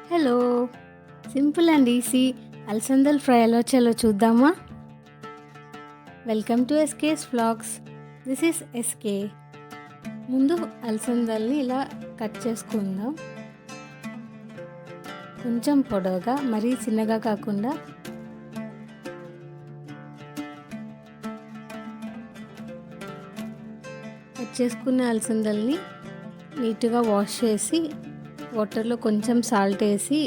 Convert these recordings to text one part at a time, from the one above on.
Hello! Simple and easy అలసందల fry ఎలా చేయాలో చూద్దామా? Welcome to SK's vlogs. This is SK. ముందు అలసందల్ని ఇలా కట్ చేసుకుందాం. కొంచెం పొడవుగా, మరీ చిన్నగా కాకుండా. కట్ చేసుకున్న అలసందల్ని నీట్గా వాష్ చేసి వాటర్లో కొంచెం సాల్ట్ వేసి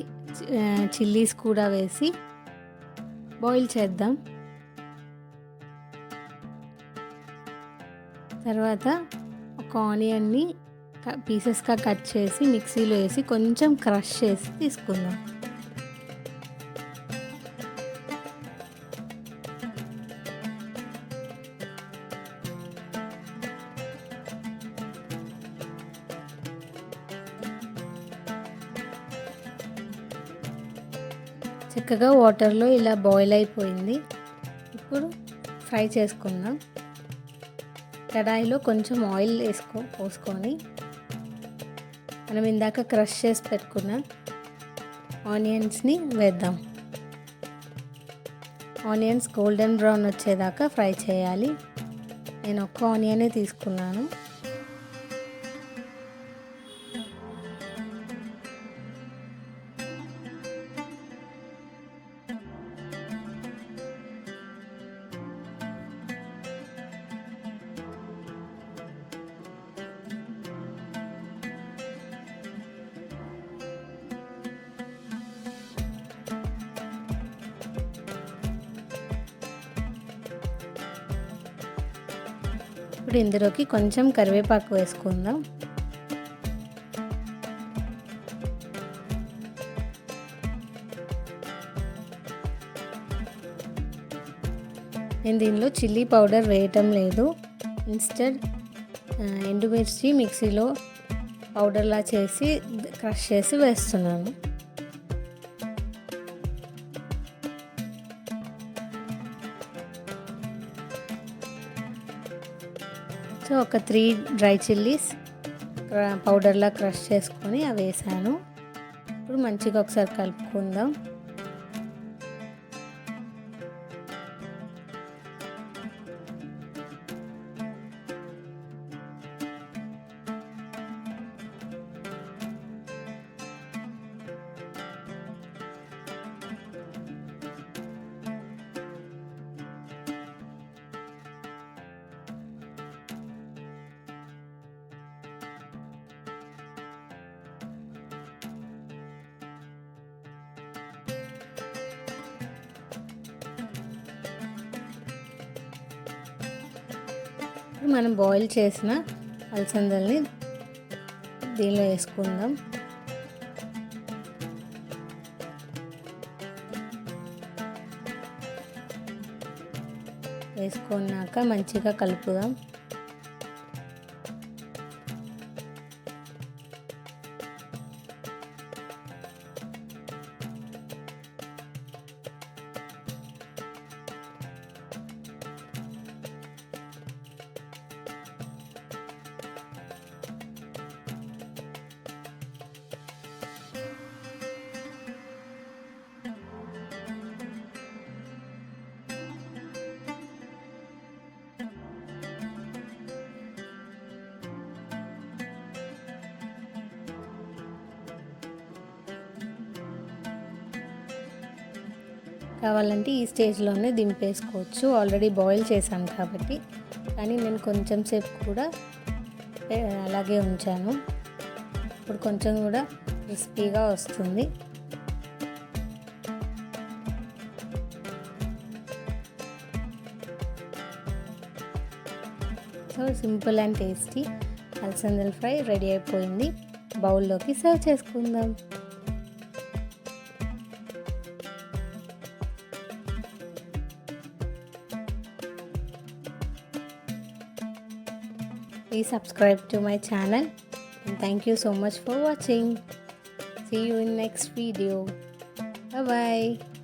చిల్లీస్ కూడా వేసి బాయిల్ చేద్దాం. తర్వాత ఒక ఆనియన్ని పీసెస్గా కట్ చేసి మిక్సీలో వేసి కొంచెం క్రష్ చేసి తీసుకుందాం. చక్కగా వాటర్లో ఇలా బాయిల్ అయిపోయింది. ఇప్పుడు ఫ్రై చేసుకుందాం. కడాయిలో కొంచెం ఆయిల్ పోసుకొని మనం ఇందాక క్రష్ చేసి పెట్టుకున్న ఆనియన్స్ని వేద్దాం. ఆనియన్స్ గోల్డెన్ బ్రౌన్ వచ్చేదాకా ఫ్రై చేయాలి. నేను ఒక్క ఆనియనే తీసుకున్నాను. ఇప్పుడు ఇందులోకి కొంచెం కరివేపాకు వేసుకుందాం. నేను దీనిలో చిల్లీ పౌడర్ వేయటం లేదు. ఇన్స్టెడ్ ఎండుమిర్చి మిక్సీలో పౌడర్లా చేసి క్రష్ చేసి వేస్తున్నాను. సో ఒక 3 డ్రై చిల్లీస్ పౌడర్లా క్రష్ చేసుకొని అవి వేసాను. ఇప్పుడు మంచిగా ఒకసారి కలుపుకుందాం. మనం బాయిల్ చేసిన అలసందల్ని దీనిలో వేసుకుందాం. వేసుకున్నాక మంచిగా కలుపుదాం. కావాలంటే ఈ స్టేజ్లోనే దింపేసుకోవచ్చు. ఆల్రెడీ బాయిల్ చేశాం కాబట్టి. కానీ నేను కొంచెం సేపు కూడా అలాగే ఉంచాను. ఇప్పుడు కొంచెం కూడా క్రిస్పీగా వస్తుంది. సో సింపుల్ అండ్ టేస్టీ అలసందల ఫ్రై రెడీ అయిపోయింది. బౌల్లోకి సర్వ్ చేసుకుందాం. Please subscribe to my channel and thank you so much for watching. See you in next video. Bye bye.